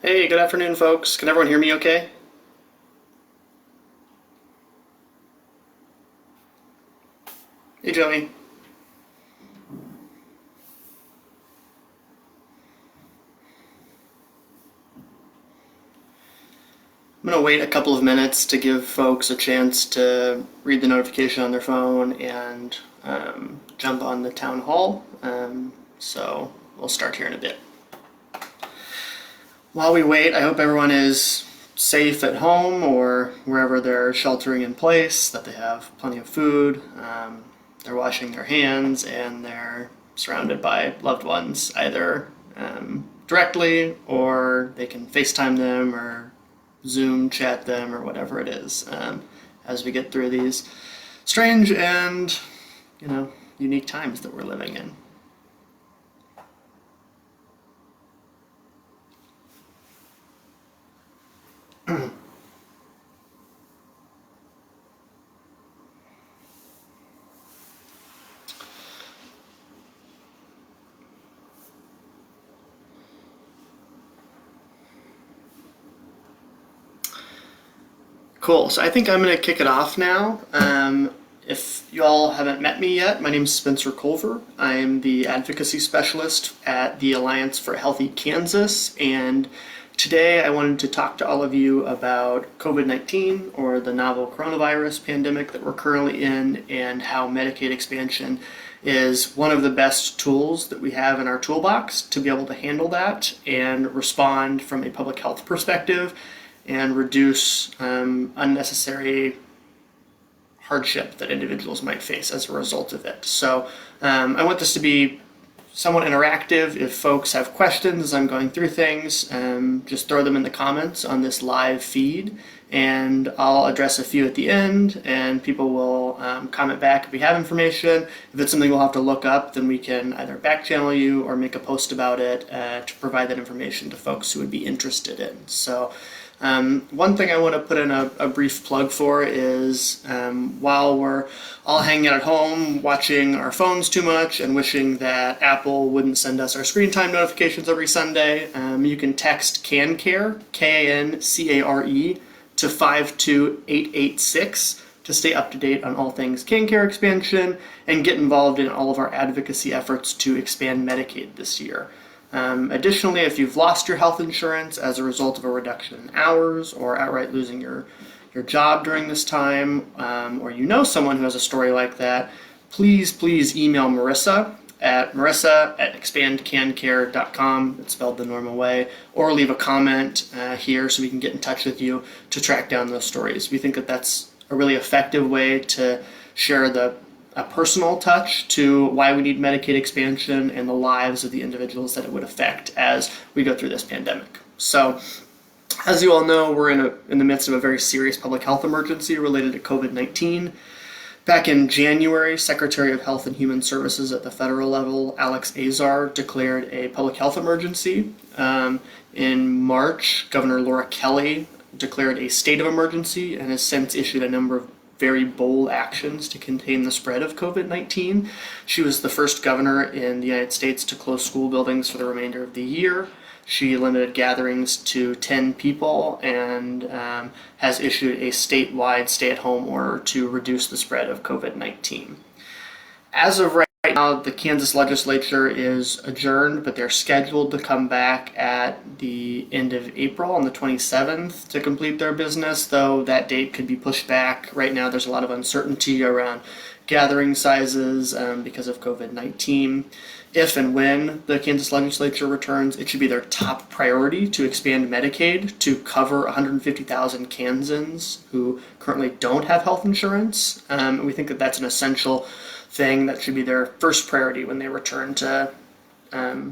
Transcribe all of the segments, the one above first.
Hey, good afternoon, folks. Can everyone hear me okay? Hey, Joey. I'm going to wait a couple of minutes to give folks a chance to read the notification on their phone and jump on the town hall. So we'll start here in a bit. While we wait, I hope everyone is safe at home or wherever they're sheltering in place, that they have plenty of food, they're washing their hands, and they're surrounded by loved ones, either directly or they can FaceTime them or Zoom chat them or whatever it is as we get through these strange and, unique times that we're living in. Cool. So I think I'm going to kick it off now. If you all haven't met me yet, my name is Spencer Culver. I am the advocacy specialist at the Alliance for a Healthy Kansas, and today I wanted to talk to all of you about COVID-19, or the novel coronavirus pandemic that we're currently in, and how Medicaid expansion is one of the best tools that we have in our toolbox to be able to handle that and respond from a public health perspective and reduce unnecessary hardship that individuals might face as a result of it. So I want this to be somewhat interactive. If folks have questions as I'm going through things, just throw them in the comments on this live feed, and I'll address a few at the end, and people will comment back if we have information. If it's something we'll have to look up, then we can either back channel you or make a post about it to provide that information to folks who would be interested in. So one thing I want to put in a brief plug for is while we're all hanging out at home watching our phones too much and wishing that Apple wouldn't send us our screen time notifications every Sunday, you can text CANCARE, KANCARE, to 52886 to stay up to date on all things CANCARE expansion and get involved in all of our advocacy efforts to expand Medicaid this year. Additionally, if you've lost your health insurance as a result of a reduction in hours or outright losing your job during this time, or you know someone who has a story like that, please email Marissa at expandcancare.com, it's spelled the normal way, or leave a comment here so we can get in touch with you to track down those stories. We think that that's a really effective way to share a personal touch to why we need Medicaid expansion and the lives of the individuals that it would affect as we go through this pandemic. So, as you all know, we're in the midst of a very serious public health emergency related to COVID-19. Back in January, Secretary of Health and Human Services at the federal level, Alex Azar, declared a public health emergency. In March, Governor Laura Kelly declared a state of emergency and has since issued a number of very bold actions to contain the spread of COVID-19. She was the first governor in the United States to close school buildings for the remainder of the year. She limited gatherings to 10 people and has issued a statewide stay-at-home order to reduce the spread of COVID-19. As of right now, the Kansas Legislature is adjourned, but they're scheduled to come back at the end of April on the 27th to complete their business, though that date could be pushed back. Right now there's a lot of uncertainty around gathering sizes because of COVID-19. If and when the Kansas Legislature returns, it should be their top priority to expand Medicaid to cover 150,000 Kansans who currently don't have health insurance. We think that that's an essential thing that should be their first priority when they return to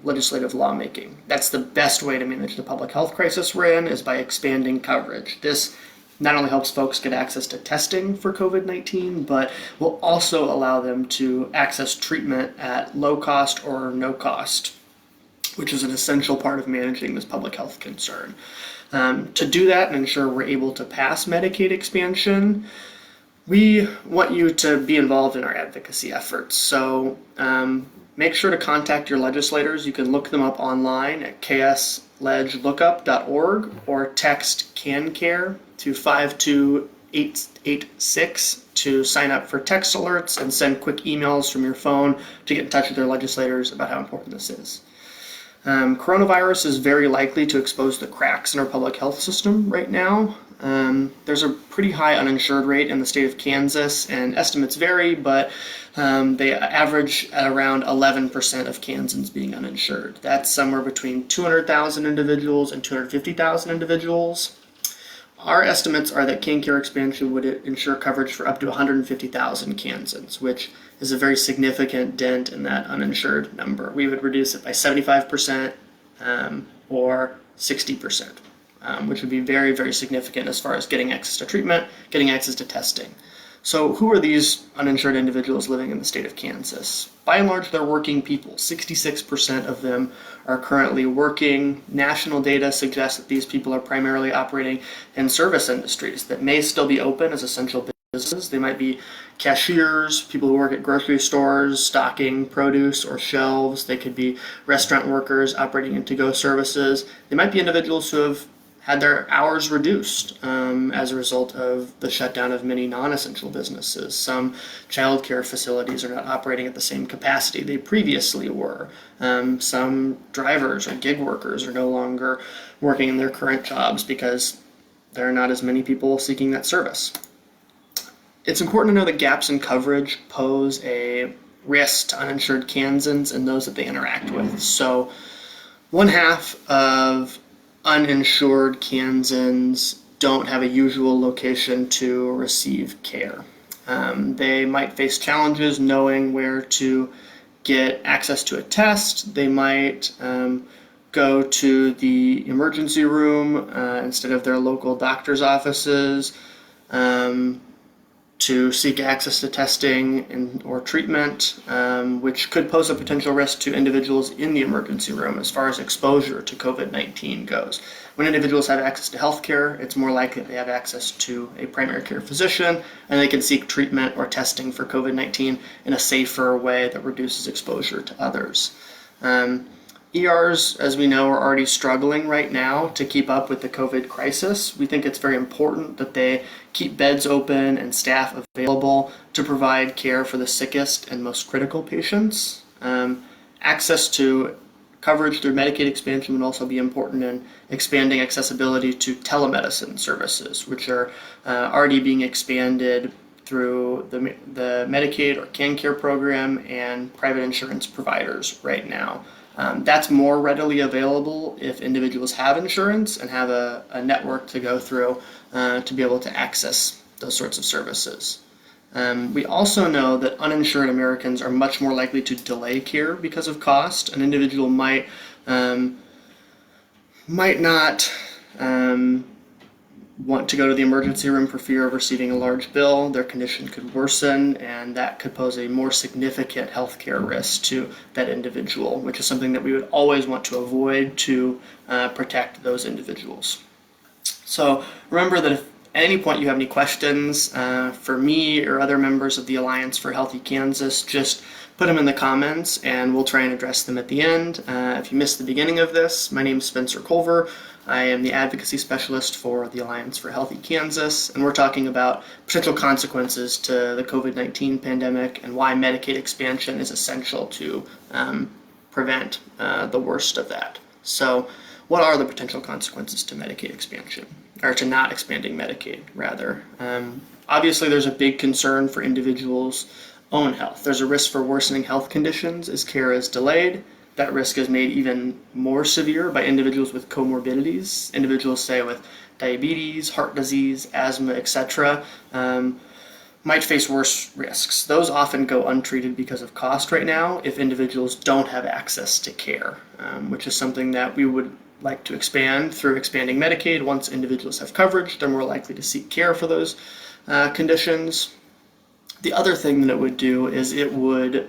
legislative lawmaking. That's the best way to manage the public health crisis we're in, is by expanding coverage. This not only helps folks get access to testing for COVID-19, but will also allow them to access treatment at low cost or no cost, which is an essential part of managing this public health concern. To do that and ensure we're able to pass Medicaid expansion, we want you to be involved in our advocacy efforts. So make sure to contact your legislators. You can look them up online at ksl.org. legslookup.org or text CanCare to 52886 to sign up for text alerts and send quick emails from your phone to get in touch with their legislators about how important this is. Coronavirus is very likely to expose the cracks in our public health system right now. There's a pretty high uninsured rate in the state of Kansas, and estimates vary, but they average at around 11% of Kansans being uninsured. That's somewhere between 200,000 individuals and 250,000 individuals. Our estimates are that CanCare expansion would ensure coverage for up to 150,000 Kansans, which is a very significant dent in that uninsured number. We would reduce it by 75% or 60%, which would be very, very significant as far as getting access to treatment, getting access to testing. So who are these uninsured individuals living in the state of Kansas? By and large, they're working people. 66% of them are currently working. National data suggests that these people are primarily operating in service industries that may still be open as essential businesses. They might be cashiers, people who work at grocery stores, stocking produce or shelves. They could be restaurant workers operating in to-go services. They might be individuals who have had their hours reduced as a result of the shutdown of many non-essential businesses. Some childcare facilities are not operating at the same capacity they previously were. Some drivers or gig workers are no longer working in their current jobs because there are not as many people seeking that service. It's important to know that gaps in coverage pose a risk to uninsured Kansans and those that they interact with. So one half of uninsured Kansans don't have a usual location to receive care. They might face challenges knowing where to get access to a test. They might go to the emergency room instead of their local doctor's offices to seek access to testing or treatment, which could pose a potential risk to individuals in the emergency room as far as exposure to COVID-19 goes. When individuals have access to health care, it's more likely they have access to a primary care physician, and they can seek treatment or testing for COVID-19 in a safer way that reduces exposure to others. ERs, as we know, are already struggling right now to keep up with the COVID crisis. We think it's very important that they keep beds open and staff available to provide care for the sickest and most critical patients. Access to coverage through Medicaid expansion would also be important in expanding accessibility to telemedicine services, which are already being expanded through the Medicaid or CanCare program and private insurance providers right now. That's more readily available if individuals have insurance and have a network to go through to be able to access those sorts of services. We also know that uninsured Americans are much more likely to delay care because of cost. An individual might not want to go to the emergency room for fear of receiving a large bill. Their condition could worsen, and that could pose a more significant healthcare risk to that individual, which is something that we would always want to avoid to protect those individuals. So remember that if at any point you have any questions for me or other members of the Alliance for Healthy Kansas, just put them in the comments and we'll try and address them at the end. If you missed the beginning of this, my name is Spencer Culver. I am the advocacy specialist for the Alliance for Healthy Kansas, and we're talking about potential consequences to the COVID-19 pandemic and why Medicaid expansion is essential to prevent the worst of that. So what are the potential consequences to Medicaid expansion, or to not expanding Medicaid, rather? Obviously, there's a big concern for individuals' own health. There's a risk for worsening health conditions as care is delayed. That risk is made even more severe by individuals with comorbidities. Individuals, say, with diabetes, heart disease, asthma, etc., might face worse risks. Those often go untreated because of cost right now if individuals don't have access to care, which is something that we would like to expand through expanding Medicaid. Once individuals have coverage, they're more likely to seek care for those conditions. The other thing that it would do is it would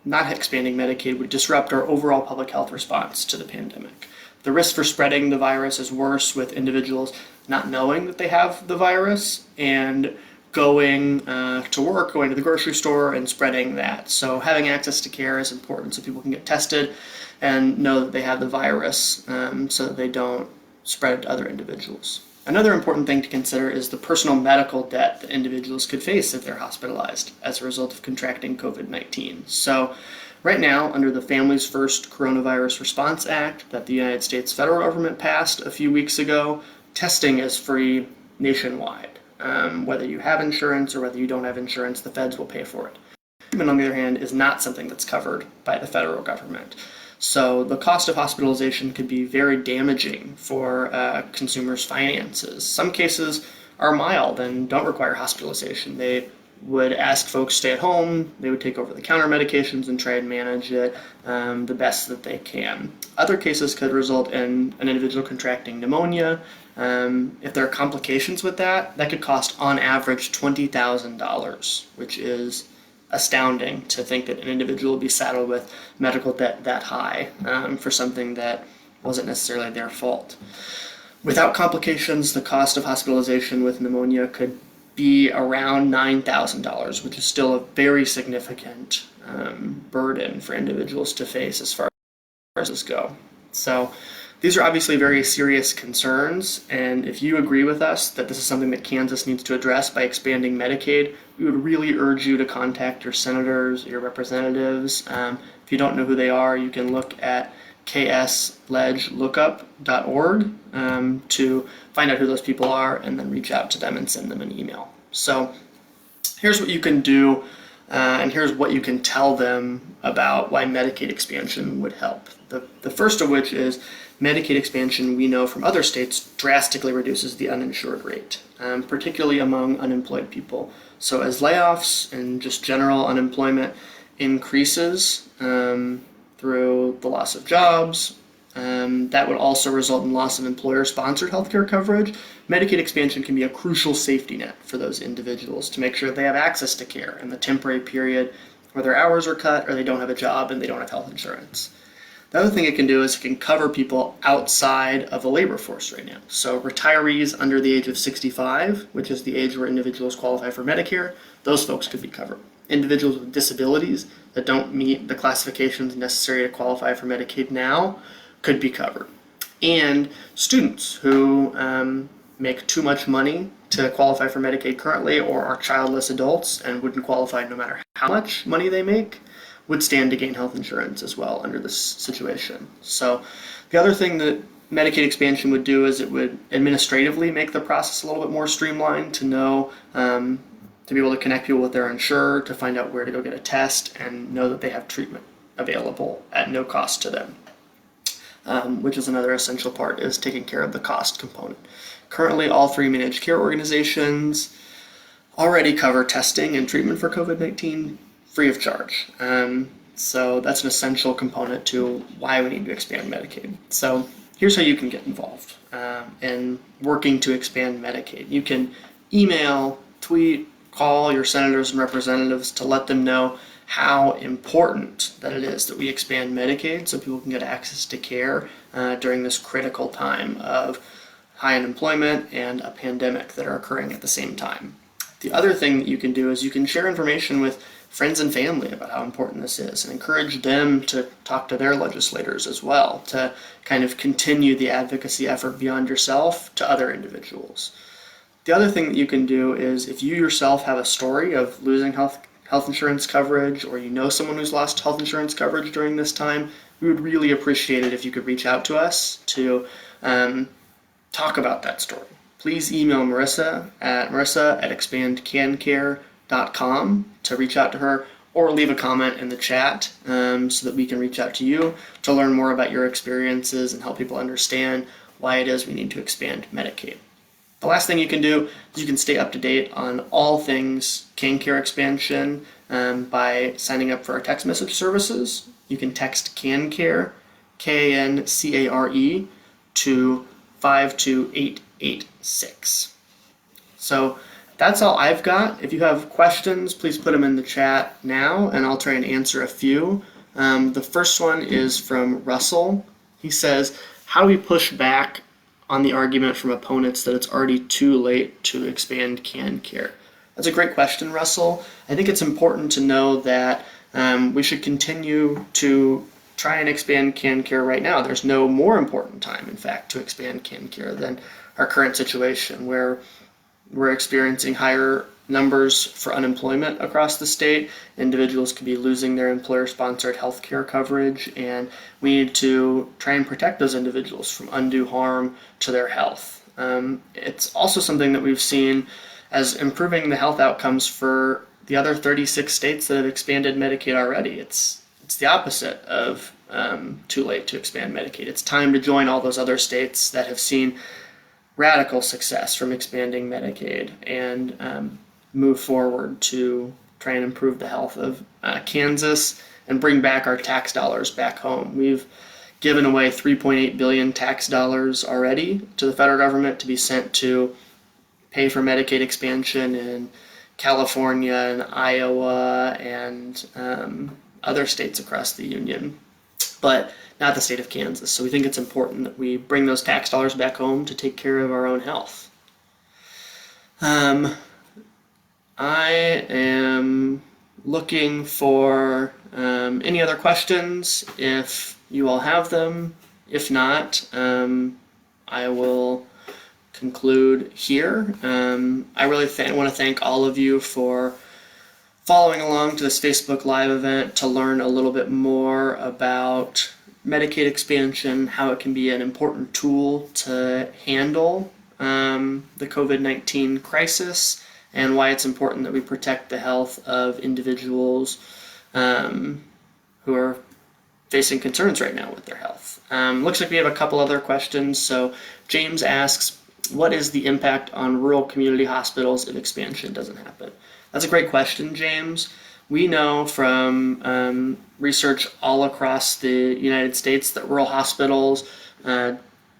not expanding Medicaid would disrupt our overall public health response to the pandemic. The risk for spreading the virus is worse with individuals not knowing that they have the virus and going to work, going to the grocery store, and spreading that. So having access to care is important so people can get tested and know that they have the virus so that they don't spread it to other individuals. Another important thing to consider is the personal medical debt that individuals could face if they're hospitalized as a result of contracting COVID-19. So right now, under the Families First Coronavirus Response Act that the United States federal government passed a few weeks ago, testing is free nationwide. Whether you have insurance or whether you don't have insurance, the feds will pay for it. Treatment, on the other hand, is not something that's covered by the federal government. So the cost of hospitalization could be very damaging for consumers' finances. Some cases are mild and don't require hospitalization. They would ask folks stay at home, they would take over-the-counter medications and try and manage it the best that they can. Other cases could result in an individual contracting pneumonia. If there are complications with that, that could cost on average $20,000, which is astounding to think that an individual will be saddled with medical debt that high for something that wasn't necessarily their fault. Without complications, the cost of hospitalization with pneumonia could be around $9,000, which is still a very significant burden for individuals to face as far as this go. So these are obviously very serious concerns, and if you agree with us that this is something that Kansas needs to address by expanding Medicaid, we would really urge you to contact your senators, your representatives. If you don't know who they are, you can look at ksleglookup.org to find out who those people are and then reach out to them and send them an email. So here's what you can do, and here's what you can tell them about why Medicaid expansion would help. The first of which is Medicaid expansion, we know from other states, drastically reduces the uninsured rate, particularly among unemployed people. So as layoffs and just general unemployment increases through the loss of jobs, that would also result in loss of employer-sponsored healthcare coverage. Medicaid expansion can be a crucial safety net for those individuals to make sure they have access to care in the temporary period where their hours are cut or they don't have a job and they don't have health insurance. The other thing it can do is it can cover people outside of the labor force right now. So retirees under the age of 65, which is the age where individuals qualify for Medicare, those folks could be covered. Individuals with disabilities that don't meet the classifications necessary to qualify for Medicaid now could be covered. And students who make too much money to qualify for Medicaid currently or are childless adults and wouldn't qualify no matter how much money they make would stand to gain health insurance as well under this situation. So the other thing that Medicaid expansion would do is it would administratively make the process a little bit more streamlined to know, to be able to connect people with their insurer, to find out where to go get a test and know that they have treatment available at no cost to them. Which is another essential part, is taking care of the cost component. Currently, all three managed care organizations already cover testing and treatment for COVID-19 free of charge. So that's an essential component to why we need to expand Medicaid. So here's how you can get involved in working to expand Medicaid. You can email, tweet, call your senators and representatives to let them know how important that it is that we expand Medicaid so people can get access to care during this critical time of high unemployment and a pandemic that are occurring at the same time. The other thing that you can do is you can share information with friends and family about how important this is and encourage them to talk to their legislators as well to kind of continue the advocacy effort beyond yourself to other individuals. The other thing that you can do is if you yourself have a story of losing health insurance coverage, or you know someone who's lost health insurance coverage during this time, we would really appreciate it if you could reach out to us to talk about that story. Please email Marissa at expandcancare.com to reach out to her, or leave a comment in the chat so that we can reach out to you to learn more about your experiences and help people understand why it is we need to expand Medicaid. The last thing you can do is you can stay up to date on all things CanCare expansion by signing up for our text message services. You can text CanCare, K-A-N-C-A-R-E, to 52886. So that's all I've got. If you have questions, please put them in the chat now, and I'll try and answer a few. The first one is from Russell. He says, how do we push back on the argument from opponents that it's already too late to expand CanCare? That's a great question, Russell. I think it's important to know that we should continue to try and expand CanCare right now. There's no more important time, in fact, to expand CanCare than our current situation, where we're experiencing higher numbers for unemployment across the state. Individuals could be losing their employer-sponsored health care coverage, and we need to try and protect those individuals from undue harm to their health. It's also something that we've seen as improving the health outcomes for the other 36 states that have expanded Medicaid already. It's the opposite of too late to expand Medicaid. It's time to join all those other states that have seen radical success from expanding Medicaid and move forward to try and improve the health of Kansas and bring back our tax dollars back home. We've given away $3.8 billion tax dollars already to the federal government to be sent to pay for Medicaid expansion in California and Iowa and other states across the union, but not the state of Kansas. So we think it's important that we bring those tax dollars back home to take care of our own health. I am looking for any other questions if you all have them. If not, I will conclude here. I really want to thank all of you for following along to this Facebook Live event to learn a little bit more about Medicaid expansion, how it can be an important tool to handle the COVID-19 crisis, and why it's important that we protect the health of individuals who are facing concerns right now with their health. Looks like we have a couple other questions. So James asks, what is the impact on rural community hospitals if expansion doesn't happen? That's a great question, James. We know from research all across the United States that rural hospitals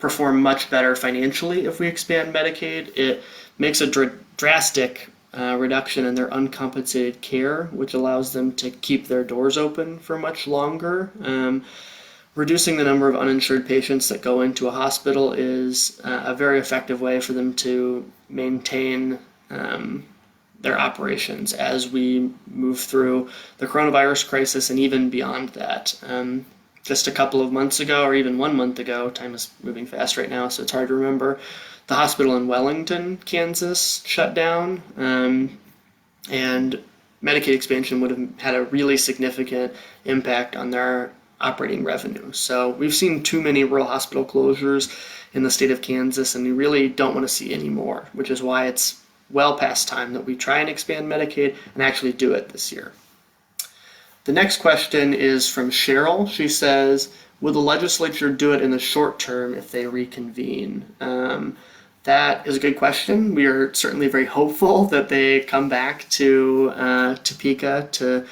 perform much better financially if we expand Medicaid. It makes a drastic reduction in their uncompensated care, which allows them to keep their doors open for much longer. Reducing the number of uninsured patients that go into a hospital is a very effective way for them to maintain their operations as we move through the coronavirus crisis and even beyond that. Just a couple of months ago, or even 1 month ago, time is moving fast right now, so it's hard to remember, the hospital in Wellington, Kansas shut down, and Medicaid expansion would have had a really significant impact on their operating revenue. So we've seen too many rural hospital closures in the state of Kansas, and we really don't want to see any more, which is why it's well past time that we try and expand Medicaid and actually do it this year. The next question is from Cheryl. She says, will the legislature do it in the short term if they reconvene? That is a good question. We are certainly very hopeful that they come back to Topeka to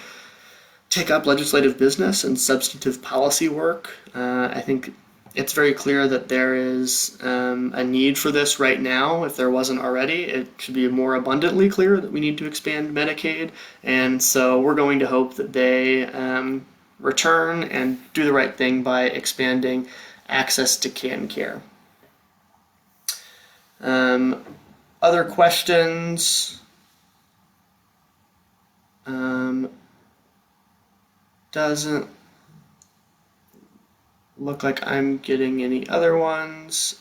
take up legislative business and substantive policy work. I think it's very clear that there is a need for this right now. If there wasn't already, it should be more abundantly clear that we need to expand Medicaid. And so we're going to hope that they return and do the right thing by expanding access to CanCare. Other questions? Doesn't look like I'm getting any other ones.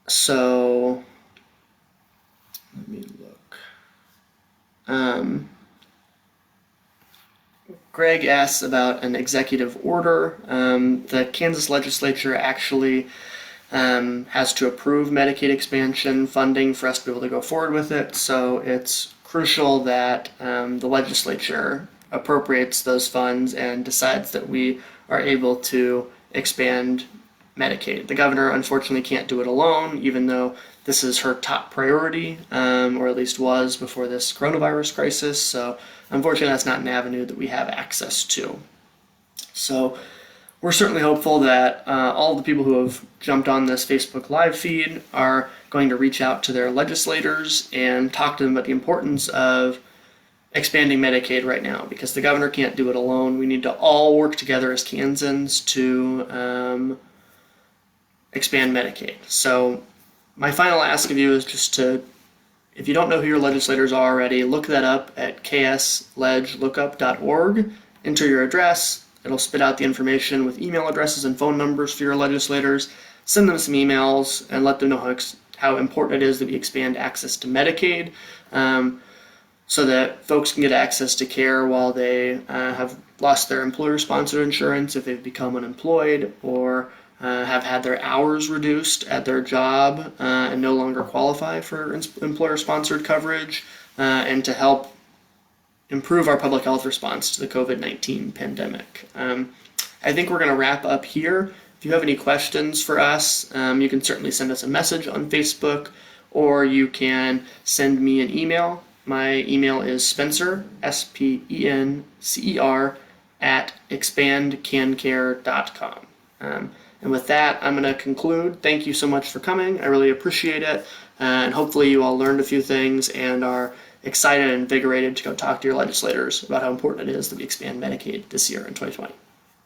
So let me look. Greg asks about an executive order. The Kansas legislature actually has to approve Medicaid expansion funding for us to be able to go forward with it. So it's crucial that the legislature appropriates those funds and decides that we are able to expand Medicaid. The governor unfortunately can't do it alone, even though this is her top priority, or at least was before this coronavirus crisis. So unfortunately that's not an avenue that we have access to. So we're certainly hopeful that all the people who have jumped on this Facebook Live feed are going to reach out to their legislators and talk to them about the importance of expanding Medicaid right now, because the governor can't do it alone. We need to all work together as Kansans to expand Medicaid. So my final ask of you is just to If you don't know who your legislators are already, look that up at ksleglookup.org. Enter your address. It'll spit out the information with email addresses and phone numbers for your legislators. Send them some emails and let them know how important it is that we expand access to Medicaid, so that folks can get access to care while they have lost their employer-sponsored insurance, if they've become unemployed, or have had their hours reduced at their job and no longer qualify for employer-sponsored coverage, and to help improve our public health response to the COVID-19 pandemic. I think we're going to wrap up here. If you have any questions for us, you can certainly send us a message on Facebook, or you can send me an email. My email is Spencer, SPENCER, @expandcancare.com. And with that, I'm going to conclude. Thank you so much for coming. I really appreciate it. And hopefully you all learned a few things and are excited and invigorated to go talk to your legislators about how important it is that we expand Medicaid this year in 2020.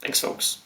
Thanks, folks.